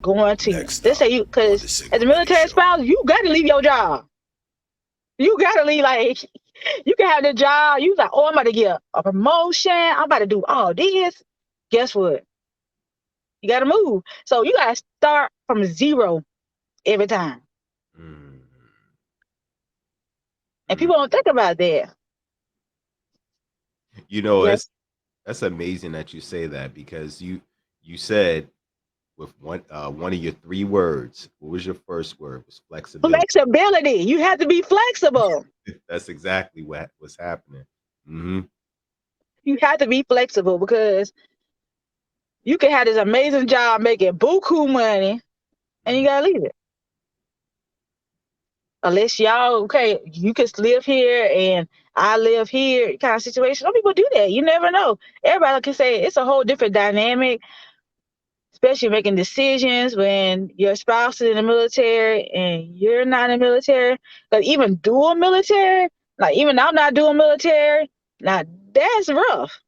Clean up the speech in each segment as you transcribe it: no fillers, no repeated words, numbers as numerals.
going to, Next let's stop say you, on because the as a Sigma Lenny military Show. spouse, you got to leave your job. You got to leave, like, you can have the job. You like, oh, I'm about to get a promotion. I'm about to do all this. Guess what? You got to move. So you got to start from zero every time. Mm, And mm. people don't think about that. You know, Yes. that's amazing that you say that because you said with one of your three words. What was your first word? Was flexibility. Flexibility. You have to be flexible. That's exactly what was happening. Hmm. You have to be flexible because you can have this amazing job making buku money and you gotta leave it. Unless y'all, okay, you can live here and I live here kind of situation. Some people do that. You never know. Everybody can say it's a whole different dynamic, especially making decisions when your spouse is in the military and you're not in the military. But even dual military, like even I'm not dual military, now that's rough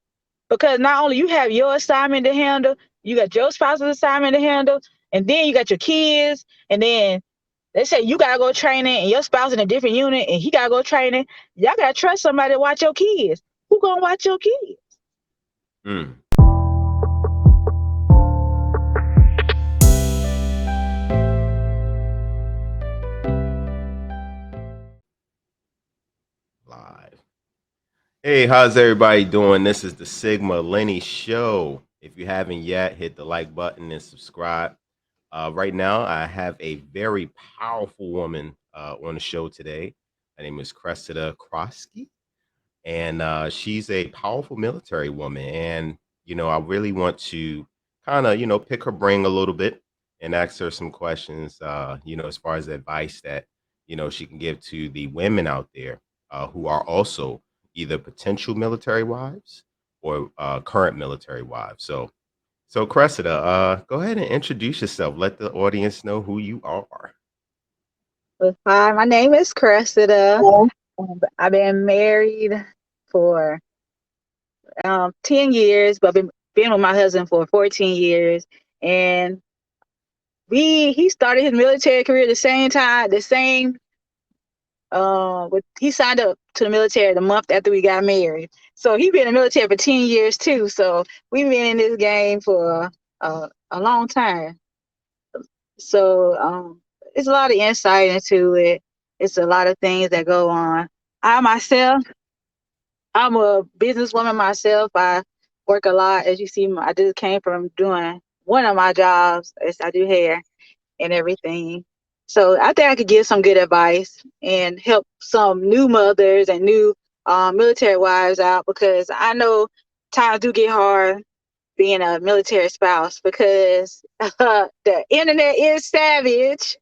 because not only you have your assignment to handle, you got your spouse's assignment to handle, and then you got your kids, and then they say you gotta go training and your spouse in a different unit and he gotta go training. Y'all gotta trust somebody to watch your kids. Who gonna watch your kids? Mm. Live. Hey, how's everybody doing? This is the Sigma Lenny Show. If you haven't yet, hit the like button and subscribe. Right now, I have a very powerful woman on the show today. Her name is Cressida Croskey, and she's a powerful military woman. And I really want to kind of pick her brain a little bit and ask her some questions. As far as advice that she can give to the women out there who are also either potential military wives or current military wives. So Cressida, go ahead and introduce yourself. Let the audience know who you are. Well, hi, my name is Cressida. I've been married for 10 years, but been with my husband for 14 years. And he started his military career the same time, the same he signed up to the military the month after we got married. So he been in the military for 10 years too. So we've been in this game for a long time. So it's a lot of insight into it. It's a lot of things that go on. I myself, I'm a businesswoman myself. I work a lot. As you see, I just came from doing one of my jobs is I do hair and everything. So I think I could give some good advice and help some new mothers and new military wives out because I know times do get hard being a military spouse because the internet is savage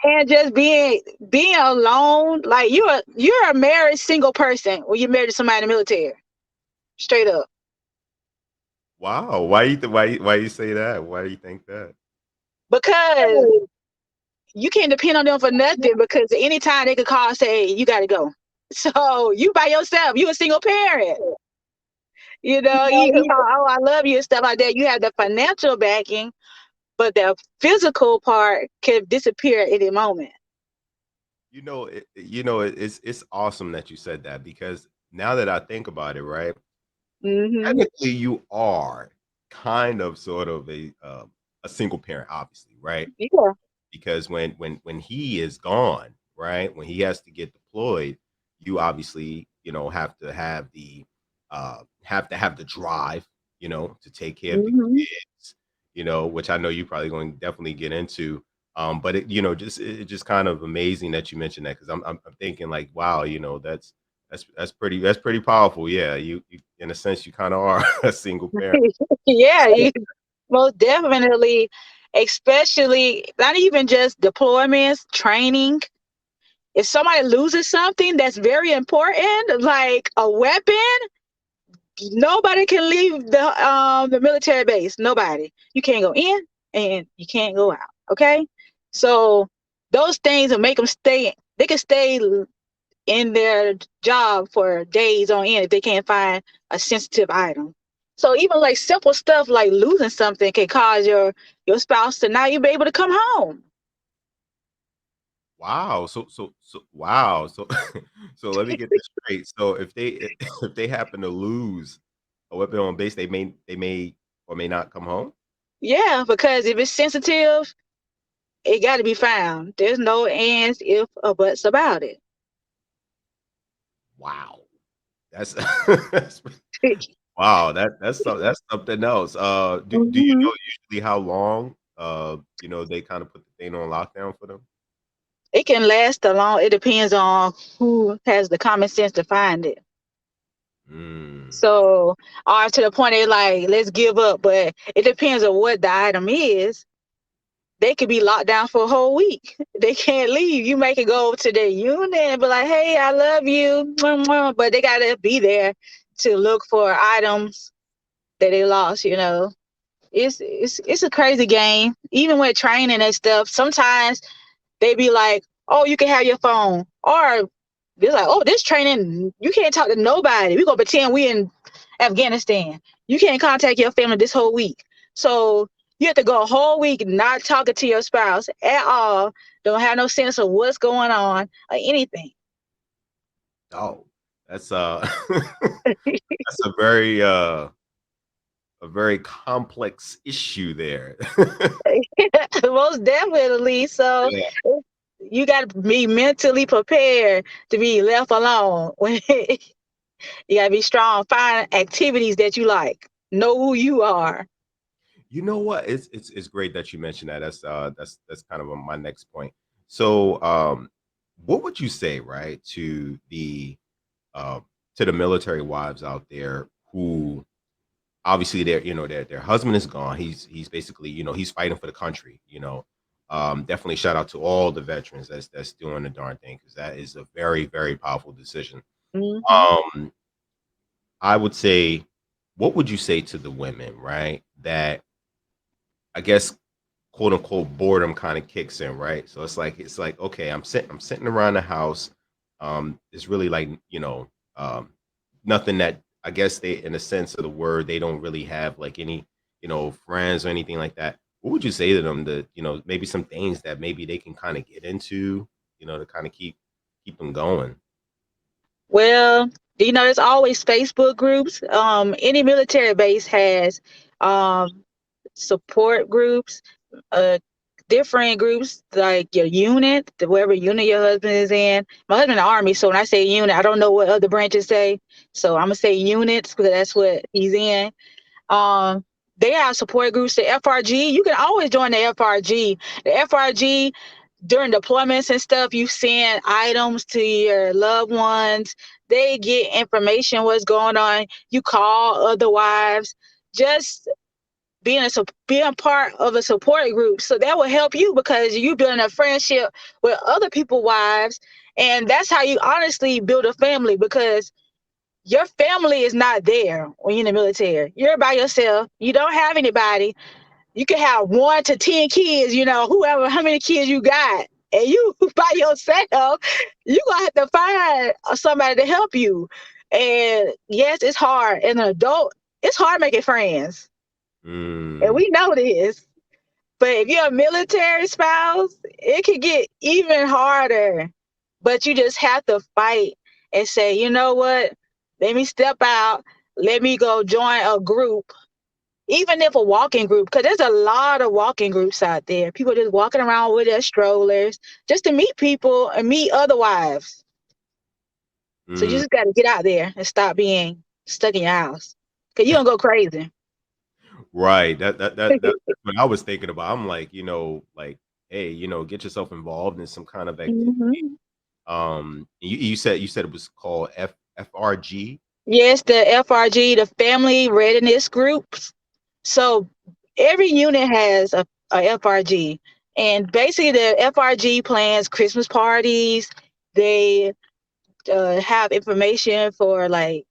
and just being alone. Like you're a married single person when you're married to somebody in the military. Straight up. Wow, why you say that? Why do you think that? Because you can't depend on them for nothing because anytime they could call and say, hey, you gotta go. So you by yourself, you a single parent. You can call, oh, I love you and stuff like that. You have the financial backing, but the physical part can disappear at any moment. It's awesome that you said that because now that I think about it, right? Hmm. Technically, you are kind of sort of a single parent, obviously, right? Yeah. Because when he is gone, right, when he has to get deployed, you obviously have to have the drive, to take care of the Hmm. kids, which I know you probably going to definitely get into. But it's just kind of amazing that you mentioned that because I'm thinking like, wow, that's pretty powerful. Yeah, you in a sense you kind of are a single parent. Yeah, most definitely, especially not even just deployments, training. If somebody loses something that's very important, like a weapon, nobody can leave the military base. Nobody. You can't go in and you can't go out. Okay, so those things will make them stay. They can stay in their job for days on end if they can't find a sensitive item. So even like simple stuff like losing something can cause your spouse to not even be able to come home. Wow. Wow. So so let me get this straight. So if they if they happen to lose a weapon on base, they may or may not come home. Yeah, because if it's sensitive, it got to be found. There's no ands, if, or buts about it. Wow. That's, that's wow. That's something else. Do you Mhm. know usually how long they kind of put the thing on lockdown for them? It can last a long. It depends on who has the common sense to find it. Mm. So, or to the point they like, let's give up. But it depends on what the item is. They could be locked down for a whole week. They can't leave. You make it go to their unit and be like, hey, I love you. Mwah, mwah. But they got to be there to look for items that they lost. It's a crazy game. Even with training and stuff, sometimes they be like, oh, you can have your phone. Or they're like, oh, this training, you can't talk to nobody. We gonna pretend we in Afghanistan. You can't contact your family this whole week. So you have to go a whole week not talking to your spouse at all. Don't have no sense of what's going on or anything. Oh, that's that's a very complex issue there. Most definitely. So Yeah. you got to be mentally prepared to be left alone. When you got to be strong. Find activities that you like. Know who you are. You know what? It's great that you mentioned that. That's kind of my next point. So, what would you say, right, uh, to the military wives out there who obviously their husband is gone. He's basically he's fighting for the country. Definitely shout out to all the veterans that's doing the darn thing because that is a very very powerful decision. Hmm. Um, I would say, what would you say to the women, right? That I guess quote unquote boredom kind of kicks in, right? So it's like okay, I'm sitting around the house. It's really like nothing that I guess they, in a sense of the word, they don't really have like any friends or anything like that. What would you say to them that maybe some things that maybe they can kind of get into, to kind of keep them going? Well, there's always Facebook groups. Any military base has um, support groups, uh, different groups like your unit, whatever unit your husband is in. My husband in the army, so when I say unit, I don't know what other branches say. So I'm gonna say units because that's what he's in. Um, they have support groups. The FRG, you can always join the FRG. The FRG during deployments and stuff, you send items to your loved ones. They get information what's going on. You call other wives. Just being part of a support group, so that will help you because you building a friendship with other people's wives, and that's how you honestly build a family because your family is not there when you're in the military. You're by yourself. You don't have anybody. You can have 1 to 10 kids, whoever, how many kids you got, and you by yourself, you gonna have to find somebody to help you. And yes, it's hard. As an adult, it's hard making friends, and Mm, we know this. But if you're a military spouse, it can get even harder. But you just have to fight and say, you know what? Let me step out. Let me go join a group, even if a walking group, because there's a lot of walking groups out there. People just walking around with their strollers just to meet people and meet other wives. So you mm. just got to get out there and stop being stuck in your house because you're going to go crazy. Right. That's what I was thinking about. I'm like, like, hey, get yourself involved in some kind of activity. Hmm. You said it was called FRG. Yes, the FRG, the Family Readiness Groups. So every unit has a FRG. And basically, the FRG plans Christmas parties. They have information for like,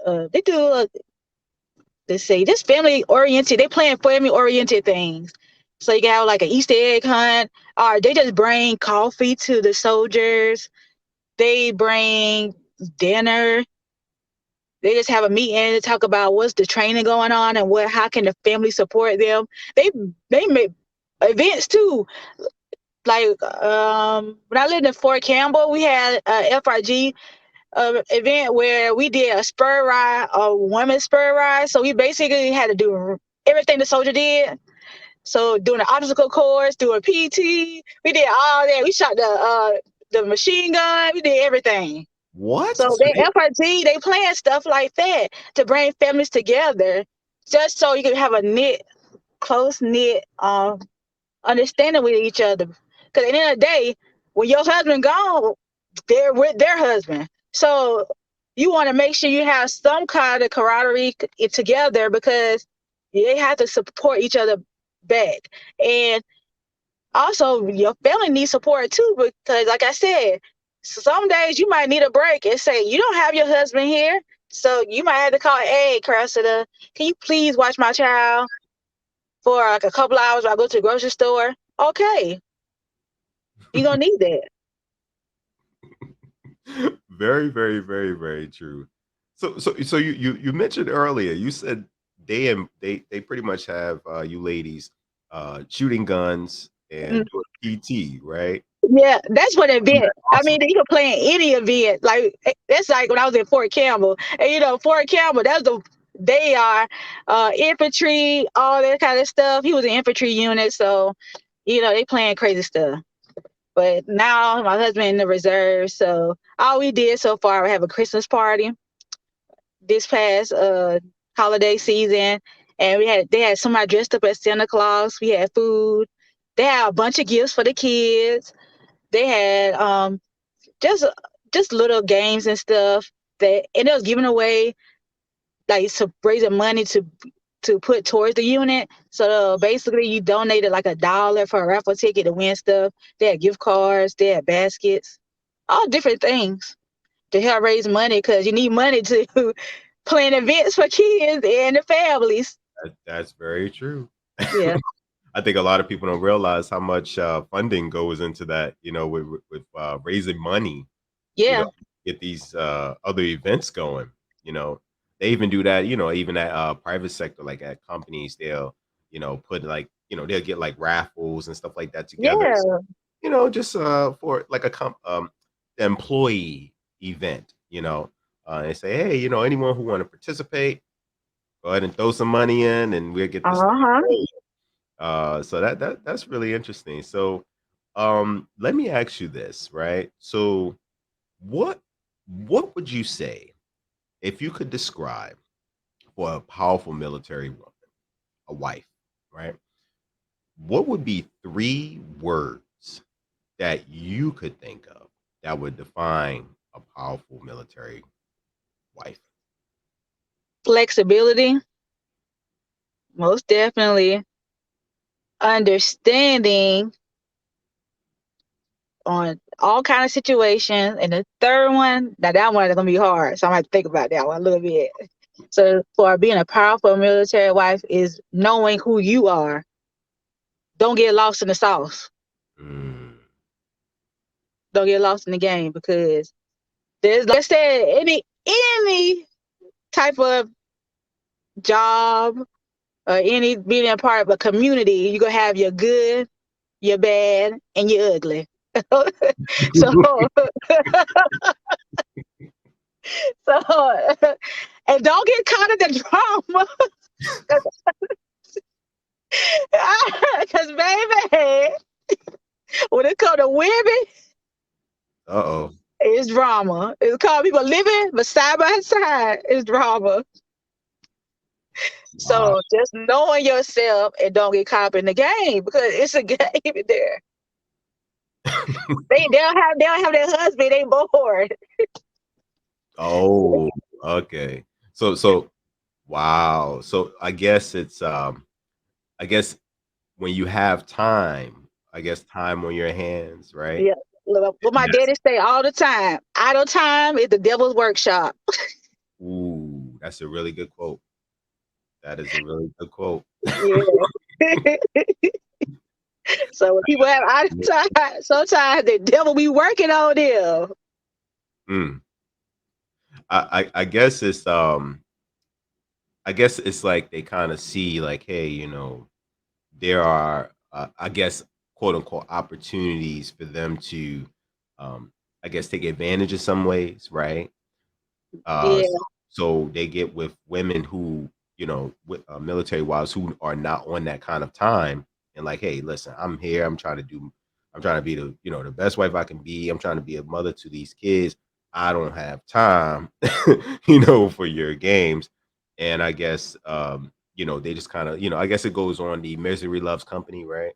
they do, let's say, this family oriented, they plan family oriented things. So you can have like an Easter egg hunt, or they just bring coffee to the soldiers. They bring dinner. They just have a meeting to talk about what's the training going on and how can the family support them. They they make events too. Like when I lived in Fort Campbell, we had a FRG event where we did a spur ride, a women's spur ride. So we basically had to do everything the soldier did. So doing the obstacle course, doing PT, we did all that. We shot the machine gun, we did everything. What? So they FRG, they plan stuff like that to bring families together, just so you can have a close knit understanding with each other. Because at the end of the day, when your husband gone, they're with their husband. So you want to make sure you have some kind of camaraderie together, because they have to support each other back. And also your family needs support too, because like I said, some days you might need a break and say, you don't have your husband here. So you might have to call, hey, Cressida, can you please watch my child for like a couple hours while I go to the grocery store? Okay. You're going to need that. Very, very, very, very true. So you mentioned earlier, you said they pretty much have you ladies shooting guns and doing PT, right? Yeah, that's what event. I Awesome. mean, you can play in any event. Like that's like when I was in Fort Campbell, and Fort Campbell. They are infantry, all that kind of stuff. He was an infantry unit, so they playing crazy stuff. But now my husband in the reserve, so all we did so far, we have a Christmas party this past holiday season, and they had somebody dressed up as Santa Claus. We had food. They had a bunch of gifts for the kids. They had just little games and stuff and it was giving away, like, raising money to put towards the unit. So basically you donated like $1 for a raffle ticket to win stuff. They had gift cards, they had baskets, all different things to help raise money, because you need money to plan events for kids and the families. That's very true. Yeah. I think a lot of people don't realize how much funding goes into that, with raising money, Yeah. get these other events going. They even do that, even at private sector, like at companies, they'll, put like, they'll get like raffles and stuff like that together. Yeah. Just for like employee event, and say, hey, anyone who want to participate, go ahead and throw some money in and we'll get this thing Uh-huh. rolling. So that's really interesting. So let me ask you this, right? So what would you say if you could describe for a powerful military woman, a wife, right? What would be 3 words that you could think of that would define a powerful military wife? Flexibility, most definitely. Understanding on all kind of situations. And the third one, now that one is gonna be hard, so I might think about that one a little bit. So for being a powerful military wife is knowing who you are. Don't get lost in the sauce. Mm. Don't get lost in the game, because there's, like I said, any type of job or any being a part of a community, you're gonna have your good, your bad, and your ugly. So so and don't get caught in the drama. Because baby, when it comes to women, Uh-oh. it's drama. It's called people living, but side by side, it's drama. Wow. So just knowing yourself and don't get caught up in the game, because it's a game in there. They don't have their husband. They bored. Oh, okay. So wow. So I guess it's I guess when you have time, I guess time on your hands, right? Yeah. Look, what my Yes. daddy say all the time: idle time is the devil's workshop. Ooh, that's a really good quote. That is a really good quote. Yeah. So when people have idle time, sometimes the devil be working on them. Mm. I guess it's like they kind of see like, hey, there are, I guess, quote unquote, opportunities for them to, um, I guess, take advantage of some ways, right? Uh, Yeah, so, so they get with women who, with military wives who are not on that kind of time, and like, hey, listen, I'm here. I'm trying to be the, the best wife I can be. I'm trying to be a mother to these kids. I don't have time, for your games. And I guess, they just kind of, I guess it goes on the misery loves company, right?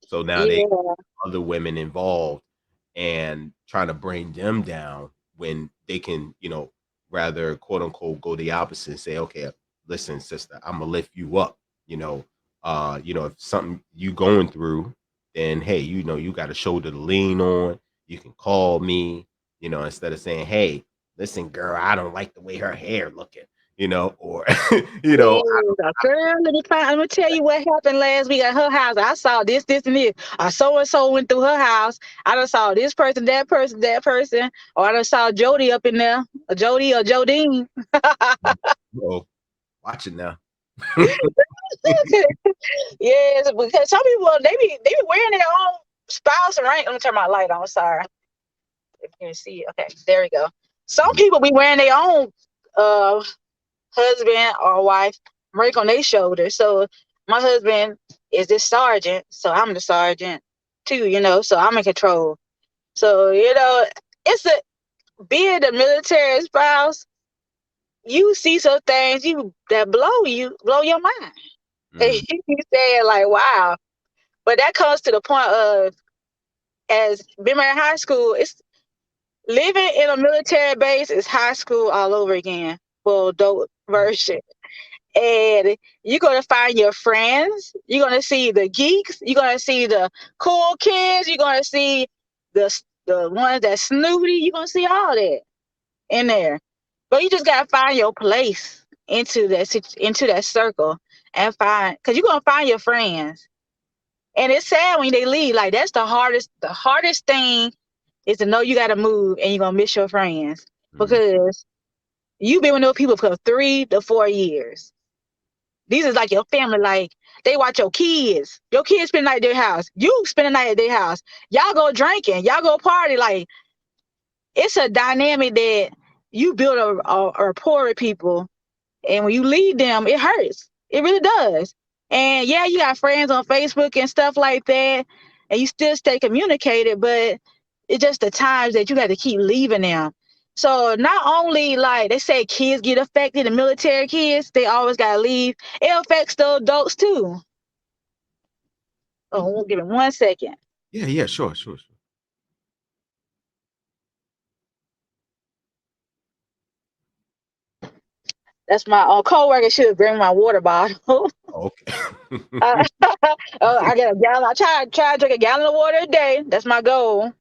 So now they yeah, other women involved and trying to bring them down when they can, rather quote unquote go the opposite and say, okay, listen, sister, I'm gonna lift you up. If something you going through, then hey, you got a shoulder to lean on. You can call me, instead of saying, hey, listen, girl, I don't like the way her hair looking, or yeah. Girl, let me tell you what happened last week at her house. I saw this, this, and this. So and so went through her house. I done saw this person, that person, that person. Or I done saw Jody up in there. Or Jody or Jodine. oh, watch it now. Yes, because some people they be wearing their own spouse ring. Let me turn my light on. Sorry, if you can see it. Okay, there we go. Some people be wearing their own uh husband or wife ring on their shoulder. So my husband is this sergeant, so I'm the sergeant too. So I'm in control. So it's a being a military spouse. You see some things that blow your mind. And Mm, you say like, wow. But that comes to the point of as being in high school, it's living in a military base is high school all over again for adult version. And you're gonna find your friends, you're gonna see the geeks, you're gonna see the cool kids, you're gonna see the ones that snooty, you're gonna see all that in there. But you just gotta find your place into that circle and find because you're gonna find your friends. And it's sad when they leave. Like that's the hardest thing is to know you gotta move and you're gonna miss your friends. mm, Because you've been with those people for 3 to 4 years. These is like your family, like they watch your kids. Your kids spend the night at their house. You spend the night at their house. Y'all go drinking. Y'all go party. Like it's a dynamic that you build a rapport with people. And when you leave them, it hurts. It really does. And yeah, you got friends on Facebook and stuff like that, and you still stay communicated, but it's just the times that you got to keep leaving them. So not only like they say kids get affected, the military kids, they always gotta leave. It affects the adults too. Oh, we'll give it 1 second. yeah, yeah, sure, sure, sure. That's my coworker should bring my water bottle. Okay. uh, I get a gallon. I try to drink a gallon of water a day. That's my goal. A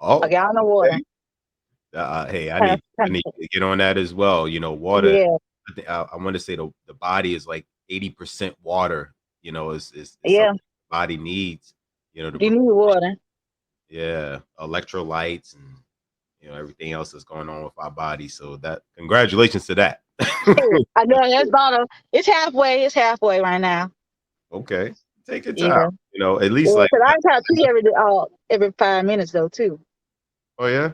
Oh, gallon of water. okay. Hey, I need to get on that as well. Water. Yeah, I want to say the body is like 80% water. Is yeah. something the body needs. To You need water. yeah, electrolytes and everything else that's going on with our body. So that congratulations to that. I know that's about it's halfway. It's halfway right now. Okay, take your time. Yeah. At least Yeah, like because I try to pee every 5 minutes though too. oh yeah,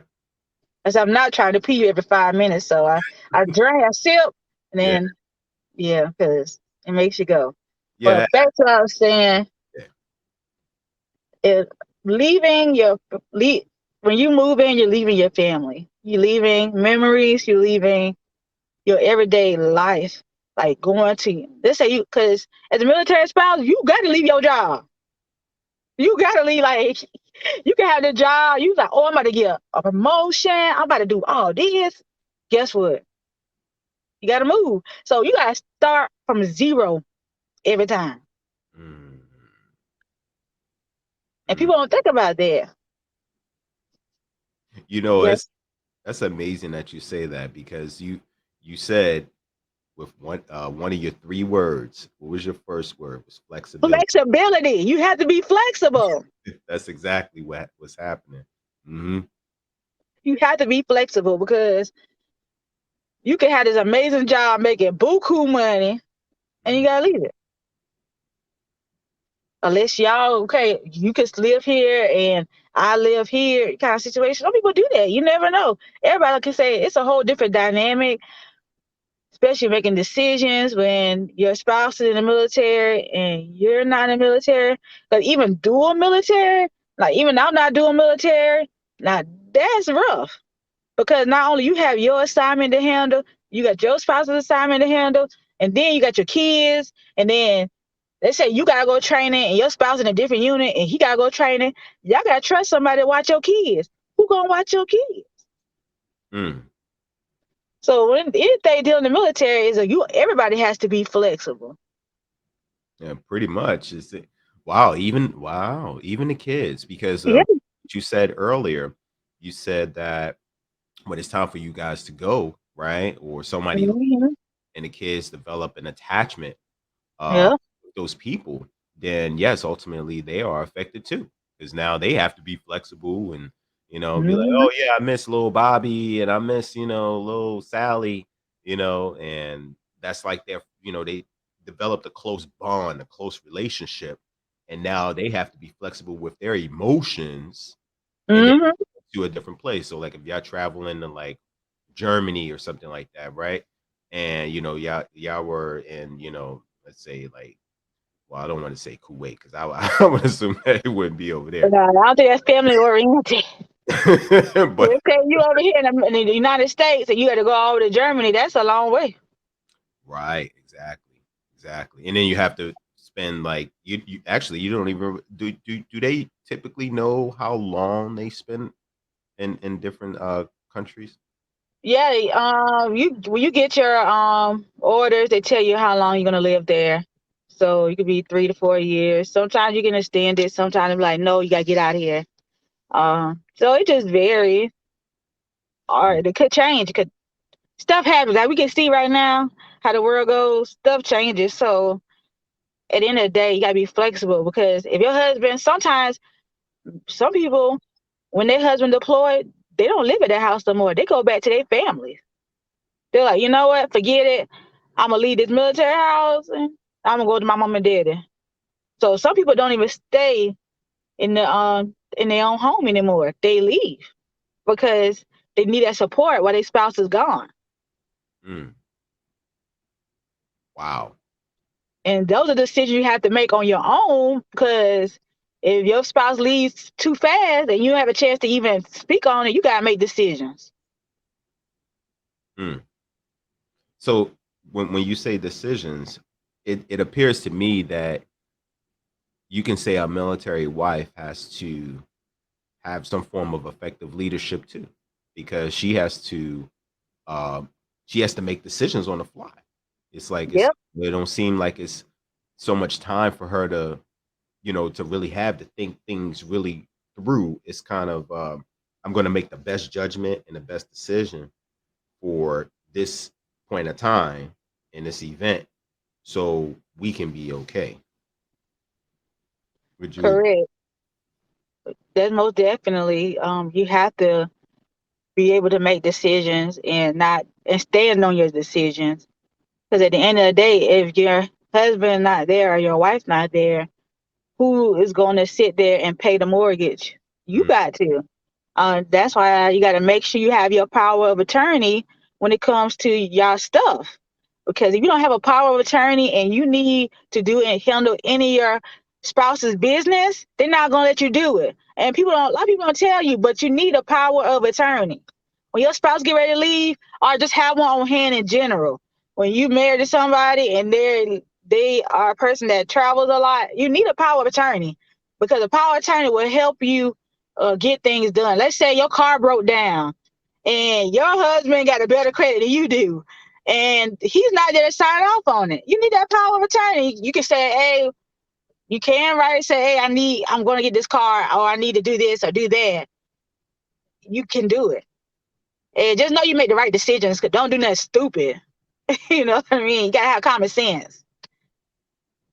Cause I'm not trying to pee every 5 minutes. So I drink, I sip, and yeah, then yeah, because it makes you go. yeah. But back to what I was saying, Yeah. is leaving your leave when you move in, you're leaving your family. You're leaving memories. You're leaving your everyday life. Like going to let's say you because as a military spouse, you got to leave your job. You got to leave like you can have the job. You like, oh, I'm about to get a promotion. I'm about to do all this. Guess what? You got to move. So you got to start from zero every time. Mm, And mm. people don't think about that. Yes. It's that's amazing that you say that because you said with one of your three words. What was your first word? Was flexibility. Flexibility. You have to be flexible. That's exactly what was happening. Hmm. You have to be flexible because You can have this amazing job making buku money, and you Mm. gotta leave it. Unless y'all okay, you can live here and I live here kind of situation. Some people do that. You never know. Everybody can say it's a whole different dynamic, especially making decisions when your spouse is in the military and you're not in the military. But even dual military, like even I'm not doing military, now that's rough because not only you have your assignment to handle, you got your spouse's assignment to handle, and then you got your kids, and then they say you gotta go training and your spouse in a different unit and he gotta go training. Y'all gotta trust somebody to watch your kids. Who gonna watch your kids? Mm. So when anything dealing in the military is everybody has to be flexible. Yeah, pretty much. Even the kids, because Yeah. what you said earlier, you said that when it's time for you guys to go, right? Or somebody Hmm. and the kids develop an attachment Yeah. with those people, then yes, ultimately they are affected too. Because now they have to be flexible and be like, Hmm. oh yeah, I miss little Bobby and I miss, little Sally, and that's like they developed a close bond, a close relationship. And now they have to be flexible with their emotions and then Hmm. to a different place. So like if y'all traveling to like Germany or something like that, right? And y'all were in, let's say like, well, I don't want to say Kuwait because I would assume that it wouldn't be over there. I don't think that's family oriented. But If say you over here in the United States and you got to go over to Germany, that's a long way. right, exactly. And then you have to spend like you actually you don't even do they typically know how long they spend in different countries? Yeah, you when you get your orders, they tell you how long you're gonna live there. So you could be 3 to 4 years. Sometimes you can extend it. Sometimes it's like, no, you gotta get out of here. So it just varies. Or Mm, it could change. It could stuff happens. Like we can see right now how the world goes. Stuff changes. So at the end of the day, you gotta be flexible because if your husband, sometimes some people when their husband deployed, they don't live at their house no more. They go back to their families. They're like, you know what? Forget it. I'm gonna leave this military house and I'm gonna go to my mom and daddy. So some people don't even stay in their own home anymore. They leave because they need that support while their spouse is gone. mm, wow. And those are decisions you have to make on your own because if your spouse leaves too fast and you don't have a chance to even speak on it, you gotta make decisions. Mm. So when you say decisions, it appears to me that you can say a military wife has to have some form of effective leadership too, because um, she has to make decisions on the fly. It's like Yep, it don't seem like it's so much time for her to to really have to think things really through. It's kind of I'm going to make the best judgment and the best decision for this point of time in this event, so we can be okay. Would you? correct. That's most definitely. You have to be able to make decisions and not and stand on your decisions. Because at the end of the day, if your husband not there or your wife not there, who is going to sit there and pay the mortgage? You Mm, got to. That's why you got to make sure you have your power of attorney when it comes to your stuff. Because if you don't have a power of attorney and you need to do and handle any of your spouse's business, they're not gonna let you do it. And a lot of people don't tell you, but you need a power of attorney. When your spouse get ready to leave, or just have one on hand in general. When you married to somebody and they are a person that travels a lot, you need a power of attorney because a power of attorney will help you get things done. Let's say your car broke down and your husband got a better credit than you do, and he's not there to sign off on it. You need that power of attorney. You can say, hey, you can write say, hey, I'm going to get this car, or I need to do this or do that. You can do it. And just know you make the right decisions. Cause don't do nothing stupid. You know what I mean? You gotta have common sense.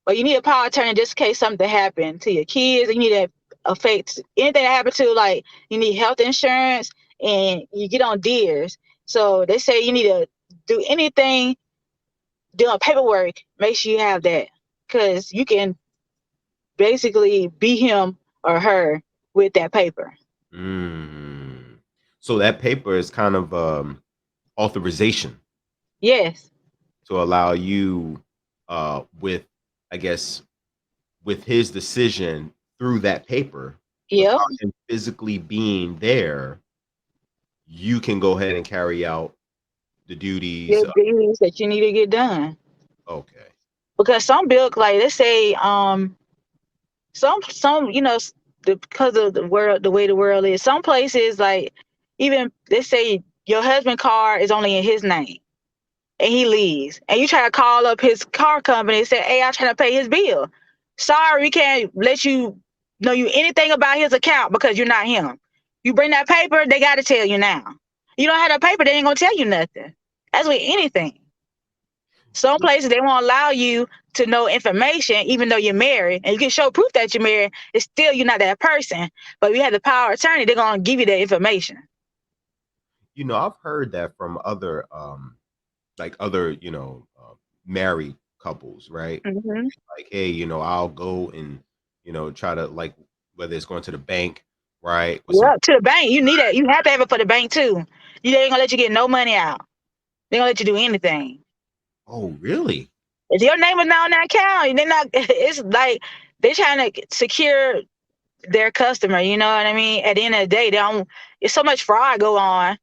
But you need a power of attorney just in case something happened to your kids. You need to affect anything that happened to, like you need health insurance and you get on deers. So they say you need to do anything, doing paperwork, make sure you have that, because you can basically be him or her with that paper. Mm. So that paper is kind of authorization Yes. to allow you, with, I guess, with his decision through that paper, Yep. without him physically being there, you can go ahead and carry out the duties. The duties that you need to get done. Okay. Because some bills, like let's say, some because of the world, the way the world is, some places, like, even let's say your husband car is only in his name and he leaves, and you try to call up his car company and say, hey, I'm trying to pay his bill. Sorry, we can't let you know you anything about his account because you're not him. You bring that paper, they got to tell you now. You don't have that paper, they ain't gonna tell you nothing. That's with anything. Some places they won't allow you to know information, even though you're married, and you can show proof that you're married. It's still you're not that person. But if you have the power of attorney, they're gonna give you that information. I've heard that from other, like other, married couples, right? Hmm. Like, hey, I'll go and, try to, like, whether it's going to the bank, right, with some. Yeah, to the bank, you need it. You have to have it for the bank too. They ain't gonna let you get no money out. They gonna let you do anything. Oh, really? If your name is not on that account, they're not. It's like they're trying to secure their customer. You know what I mean? At the end of the day, they don't. It's so much fraud go on.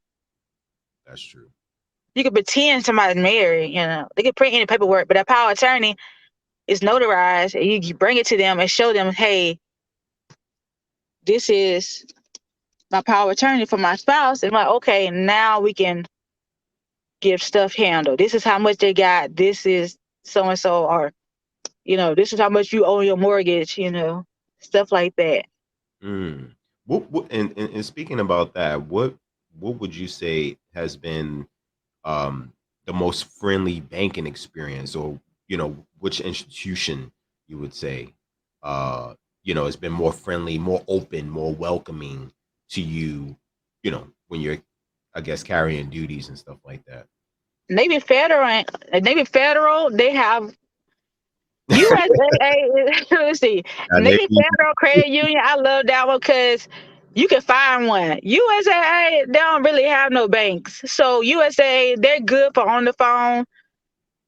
That's true. You could pretend somebody's married. They could print any paperwork, but that power of attorney is notarized. And you bring it to them and show them, hey, this is my power of attorney for my spouse. And like, okay, now we can give stuff handled. This is how much they got. This is so and so, or this is how much you owe your mortgage. Stuff like that. Mm. And speaking about that, what would you say has been, um, the most friendly banking experience, or which institution you would say, uh, has been more friendly, more open, more welcoming to you, when you're, I guess, carrying duties and stuff like that. Navy Federal, they have USAA. Let's see, And Navy maybe, Federal Credit Union. I love that one because you can find one. USAA, they don't really have no banks, so USA, they're good for on the phone,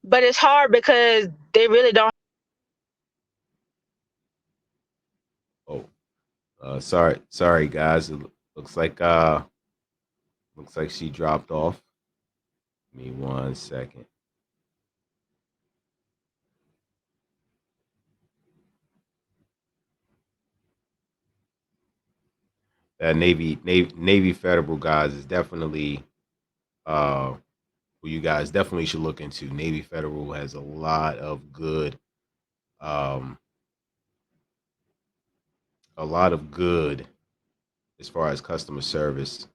but it's hard because they really don't. oh, sorry guys, it looks like she dropped off. Give me 1 second. That Navy Federal guys is definitely, uh who you guys definitely should look into. Navy Federal has a lot of good, um a lot of good as far as customer service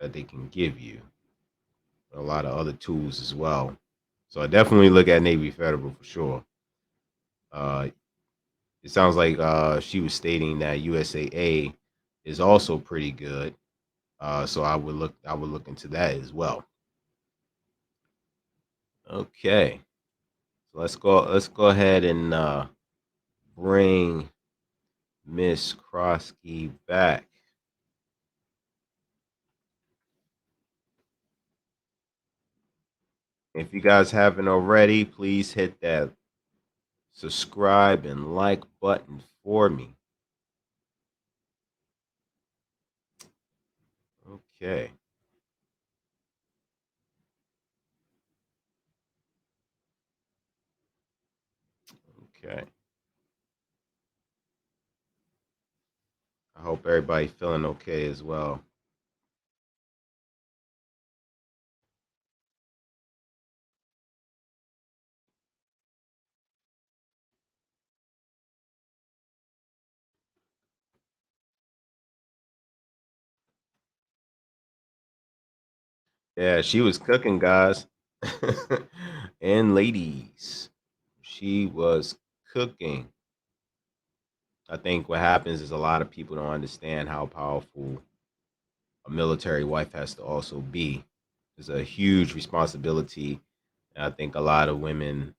that they can give you. A lot of other tools as well. So I definitely look at Navy Federal for sure. Uh it sounds like she was stating that USAA is also pretty good. So I would look into that as well. Okay. So let's go ahead and bring Miss Croskey back. If you guys haven't already, please hit that subscribe and like button for me. Okay. Okay. I hope everybody feeling okay as well. Yeah, she was cooking, guys. And ladies. She was cooking. I think what happens is a lot of people don't understand how powerful a military wife has to also be. It's a huge responsibility, and I think a lot of women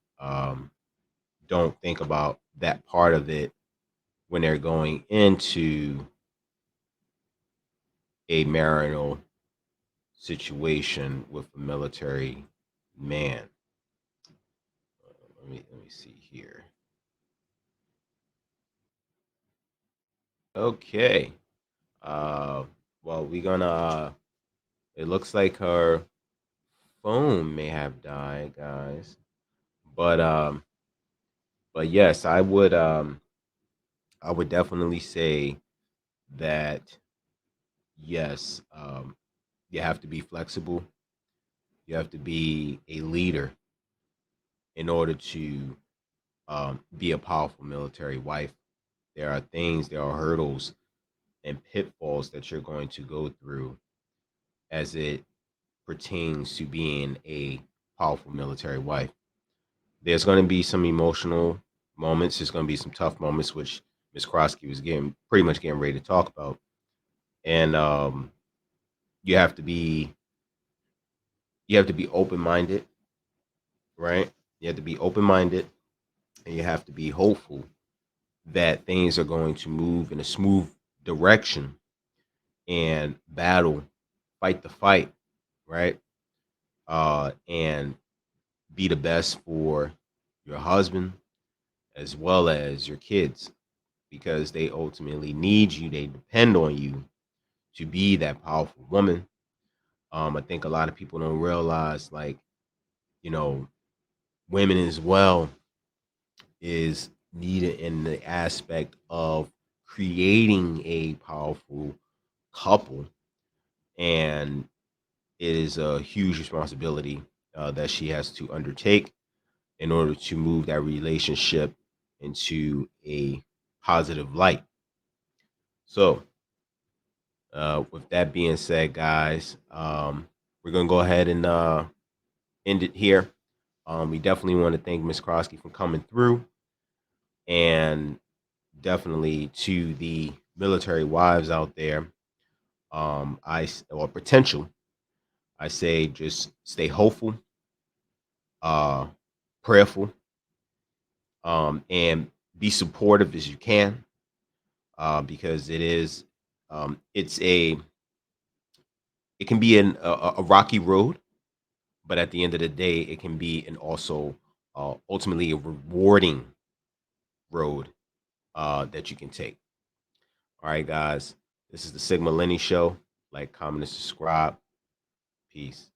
don't think about that part of it when they're going into a marital situation with a military man. Let me see here. Okay. Uh, well, we're gonna. It looks like her phone may have died, guys. But but yes, I would definitely say that yes, you have to be flexible. You have to be a leader in order to be a powerful military wife. There are things, there are hurdles and pitfalls that you're going to go through as it pertains to being a powerful military wife. There's going to be some emotional moments. There's going to be some tough moments, which Miss Croskey was getting pretty much getting ready to talk about. And you have to be you have to be open minded, right? You have to be open minded, and you have to be hopeful that things are going to move in a smooth direction and fight the fight, right? And be the best for your husband as well as your kids because they ultimately need you. They depend on you to be that powerful woman. I think a lot of people don't realize, like, you know, women as well is needed in the aspect of creating a powerful couple. And it is a huge responsibility that she has to undertake in order to move that relationship into a positive light. So, with that being said, guys, we're gonna go ahead and end it here. We definitely want to thank Miss Croskey for coming through, and definitely to the military wives out there, or potential, I say just stay hopeful, uh, prayerful, and be supportive as you can, because it can be a rocky road, but at the end of the day, it can be an also ultimately a rewarding road that you can take. All right, guys, this is the Sigma Lenny Show. Like, comment, and subscribe. Peace.